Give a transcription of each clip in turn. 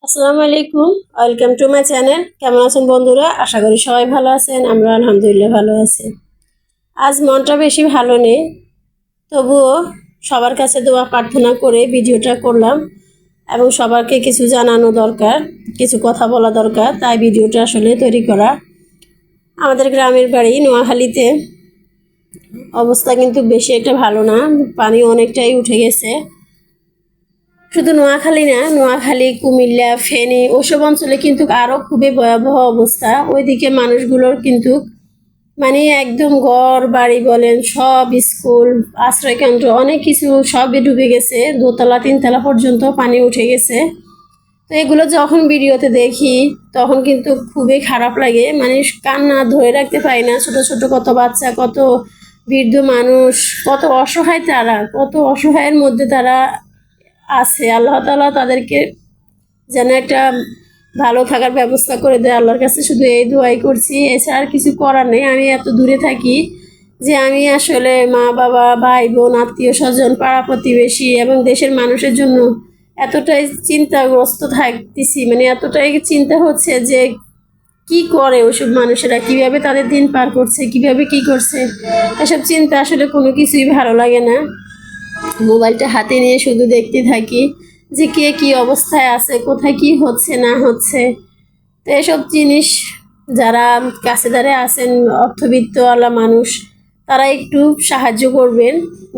আসসালামু আলাইকুম, welcome to my channel. কেমন আছেন বন্ধুরা? আশা করি সবাই ভালো আছেন। আমরা আলহামদুলিল্লাহ ভালো আছি। আজ মনটা বেশি ভালো নেই, তবুও সবার কাছে দোয়া প্রার্থনা করে ভিডিওটা করলাম এবং সবাইকে কিছু জানানো দরকার, কিছু কথা বলা দরকার, তাই ভিডিওটা আসলে তৈরি করা। আমাদের গ্রামের বাড়ি নোয়াখালীতে অবস্থা কিন্তু বেশি একটা ভালো না, পানি অনেকটাই উঠে গেছে। শুধু নোয়াখালী না, নোয়াখালী, কুমিল্লা, ফেনী ওসব অঞ্চলে কিন্তু আরও খুবই ভয়াবহ অবস্থা। ওইদিকে মানুষগুলোর কিন্তু মানে একদম ঘর বাড়ি বলেন, সব স্কুল, আশ্রয়কেন্দ্র, অনেক কিছু সবই ডুবে গেছে। দোতলা তিনতলা পর্যন্ত পানি উঠে গেছে। তো এগুলো যখন ভিডিওতে দেখি তখন কিন্তু খুবই খারাপ লাগে, মানে কান্না ধরে রাখতে পারি না। ছোট ছোট কত বাচ্চা, কত বৃদ্ধ মানুষ, কত অসহায়, তারা কত অসহায়ের মধ্যে তারা আছে। আল্লাহ তাআলা তাদেরকে যেন একটা ভালো থাকার ব্যবস্থা করে দেয়, আল্লাহর কাছে শুধু এই দোয়াই করছি। এছাড়া আর কিছু করার নেই। আমি এত দূরে থাকি যে আমি আসলে মা বাবা, ভাই বোন, আত্মীয় স্বজন, পাড়া প্রতিবেশী এবং দেশের মানুষের জন্য এতটাই চিন্তাগ্রস্ত থাকতেছি, মানে এতটাই চিন্তা হচ্ছে যে কি করে ওইসব মানুষেরা, কিভাবে তাদের দিন পার করছে, কিভাবে কি করছে, এসব চিন্তা আসলে কোনো কিছুই ভালো লাগে না। মোবাইলটা হাতে নিয়ে শুধু দেখতে থাকি যে কে কি অবস্থায় আছে, কোথায় কি হচ্ছে না হচ্ছে। তো এসব জিনিস যারা কাছে ধারে আছেন, অর্থবিত্তওয়ালা মানুষ, তারা একটু সাহায্য করবেন।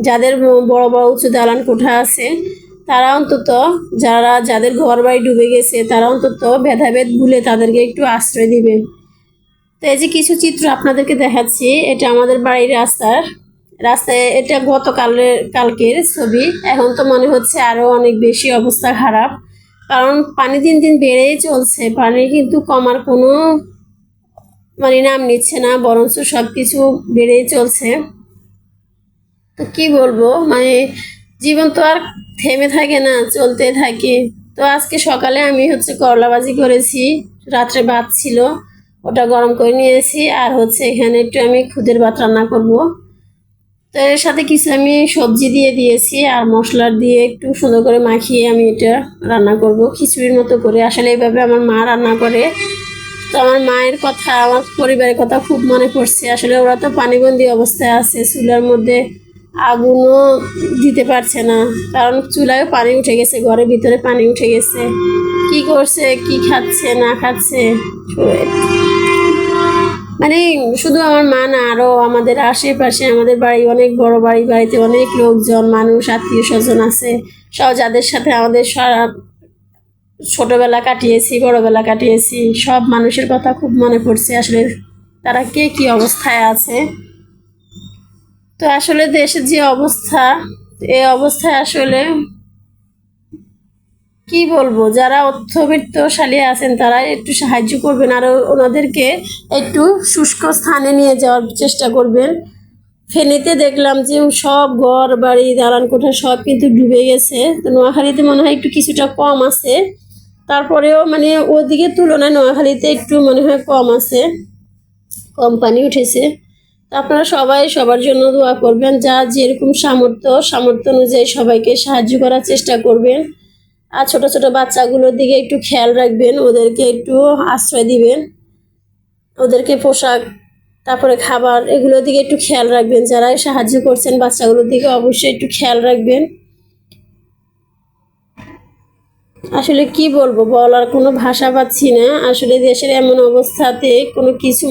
যাদের বড় বড় উঁচু দালান কোঠা আছে, তারা অন্তত, যাদের ঘর বাড়ি ডুবে গেছে, তারা অন্তত ভেদাভেদ ভুলে তাদেরকে একটু আশ্রয় দিবেন। তো এই যে কিছু চিত্র আপনাদেরকে দেখাচ্ছি, এটা আমাদের বাড়ির রাস্তায় এটা কালকের ছবি। এখন তো মনে হচ্ছে আরো অনেক বেশি অবস্থা খারাপ, কারণ পানি দিন দিন বেড়েই চলছে। পানি কিন্তু কমার কোনো মানে নাম নিচ্ছে না, বরঞ্চ সব কিছু বেড়েই চলছে। তো কি বলবো, মানে জীবন তো আর থেমে থাকে না, চলতে থাকে। তো আজকে সকালে আমি করলা ভাজি করেছি, রাত্রে ভাত ছিল, ওটা গরম করে নিয়েছি। আর এখানে একটু আমি খুদের ভাত রান্না করব। তো এর সাথে কিছু আমি সবজি দিয়ে দিয়েছি, আর মশলা দিয়ে একটু সুন্দর করে মাখিয়ে আমি এটা রান্না করব খিচুড়ির মতো করে। আসলে এইভাবে আমার মা রান্না করে। তো আমার মায়ের কথা, আমার পরিবারের কথা খুব মনে পড়ছে। আসলে ওরা তো পানিবন্দী অবস্থায় আছে, চুলার মধ্যে আগুনও দিতে পারছে না, কারণ চুলায় পানি উঠে গেছে, ঘরের ভিতরে পানি উঠে গেছে। কি করছে, কি খাচ্ছে না খাচ্ছে, মানে শুধু আমার মা না, আরো আমাদের আশেপাশে, আমাদের বাড়ি অনেক বড় বাড়ি, বাড়িতে অনেক লোকজন, মানুষ, আত্মীয় স্বজন আছে, সব যাদের সাথে আমাদের সারা ছোটবেলা কাটিয়েছি, বড়বেলা কাটিয়েছি, সব মানুষের কথা খুব মনে পড়ছে। আসলে তারা কে কি অবস্থায় আছে। তো আসলে দেশের যে অবস্থা, এই অবস্থায় আসলে কি বলবো, যারা অর্থবিত্তশালী আছেন তারা একটু সাহায্য করবেন, আর ওনাদেরকে একটু শুষ্ক স্থানে নিয়ে যাওয়ার চেষ্টা করবেন। ফেনীতে দেখলাম যে সব ঘর বাড়ি, দালান কোঠা সব কিন্তু ডুবে গেছে। তো নোয়াখালীতে মনে হয় একটু কিছুটা কম আছে, তারপরেও মানে ওদিকের তুলনায় নোয়াখালীতে একটু মনে হয় কম আছে, কম পানি উঠেছে। তো আপনারা সবাই সবার জন্য দোয়া করবেন, যা যেরকম সামর্থ্য অনুযায়ী সবাইকে সাহায্য করার চেষ্টা করবেন। আর ছোট ছোট বাচ্চাগুলোর দিকে একটু খেয়াল রাখবেন, ওদেরকে একটু আশ্রয় দিবেন, ওদেরকে পোশাক, তারপরে খাবার, এগুলোর দিকে একটু খেয়াল রাখবেন। যারা সাহায্য করছেন বাচ্চাগুলোর দিকে অবশ্যই একটু খেয়াল রাখবেন। আসলে কি বলবো, বলার কোনো ভাষা পাচ্ছি না। আসলে দেশের এমন অবস্থাতে কোনো কিছু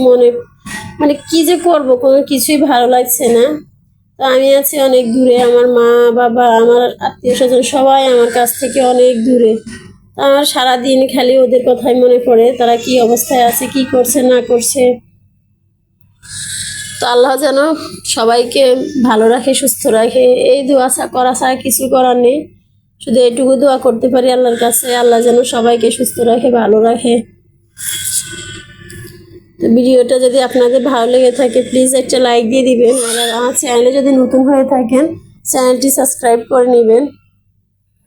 মানে কি যে করব, কোনো কিছুই ভালো লাগছে না। তো আমি আছি অনেক দূরে, আমার মা বাবা, আমার আত্মীয় স্বজন সবাই আমার কাছ থেকে অনেক দূরে। তো আমার সারাদিন খালি ওদের কথাই মনে পড়ে, তারা কি অবস্থায় আছে, কি করছে না করছে। তো আল্লাহ যেন সবাইকে ভালো রাখে, সুস্থ রাখে, এই দোয়া করা ছাড়া কিছু করার নেই। শুধু এইটুকু দোয়া করতে পারি আল্লাহর কাছে, আল্লাহ যেন সবাইকে সুস্থ রাখে, ভালো রাখে। তো ভিডিওটা যদি আপনাদের ভালো লেগে থাকে প্লিজ একটা লাইক দিয়ে দিবেন, আর আমার চ্যানেলে যদি নতুন হয়ে থাকেন চ্যানেলটি সাবস্ক্রাইব করে নেবেন।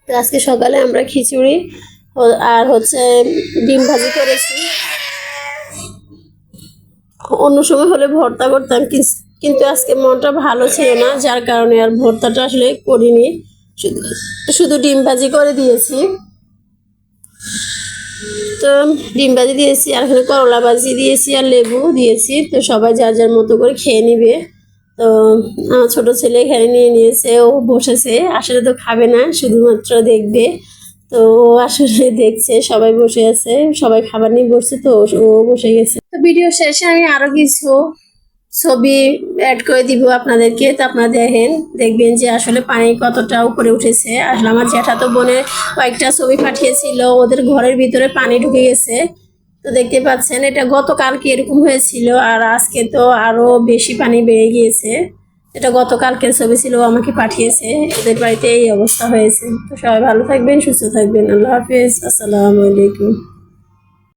তো আজকে সকালে আমরা খিচুড়ি আর ডিম ভাজি করেছি। অন্য সময় হলে ভর্তা করতাম, কিন্তু আজকে মনটা ভালো ছিল না, যার কারণে আর ভর্তাটা আসলে করিনি, শুধু ডিম ভাজি করে দিয়েছি। তো ডিম ভাজি দিয়েছি, আর এখানে করলা ভাজি দিয়েছি, আর লেবু দিয়েছি। তো সবাই যার যার মতো করে খেয়ে নিবে। তো আমার ছোট ছেলে এখানে নিয়ে নিয়েছে, ও বসেছে। আসলে তো খাবে না, শুধুমাত্র দেখবে। তো ও আসলে দেখছে সবাই বসে আছে, সবাই খাবার নিয়ে বসছে, তো ও বসে গেছে। তো ভিডিও শেষে আমি আরো কিছু ছবি অ্যাড করে দিব আপনাদেরকে। তো আপনারা দেখবেন যে আসলে পানি কতটা উপরে উঠেছে। আসলে আমার জ্যাঠাতো বোনের কয়েকটা ছবি পাঠিয়েছিল, ওদের ঘরের ভিতরে পানি ঢুকে গেছে। তো দেখতে পাচ্ছেন, এটা গতকালকে এরকম হয়েছিল, আর আজকে তো আরো বেশি পানি বেড়ে গিয়েছে। এটা গতকালকের ছবি ছিল, ও আমাকে পাঠিয়েছে। ওদের বাড়িতে এই অবস্থা হয়েছে। তো সবাই ভালো থাকবেন, সুস্থ থাকবেন। আল্লাহ হাফেজ, আসসালামু আলাইকুম।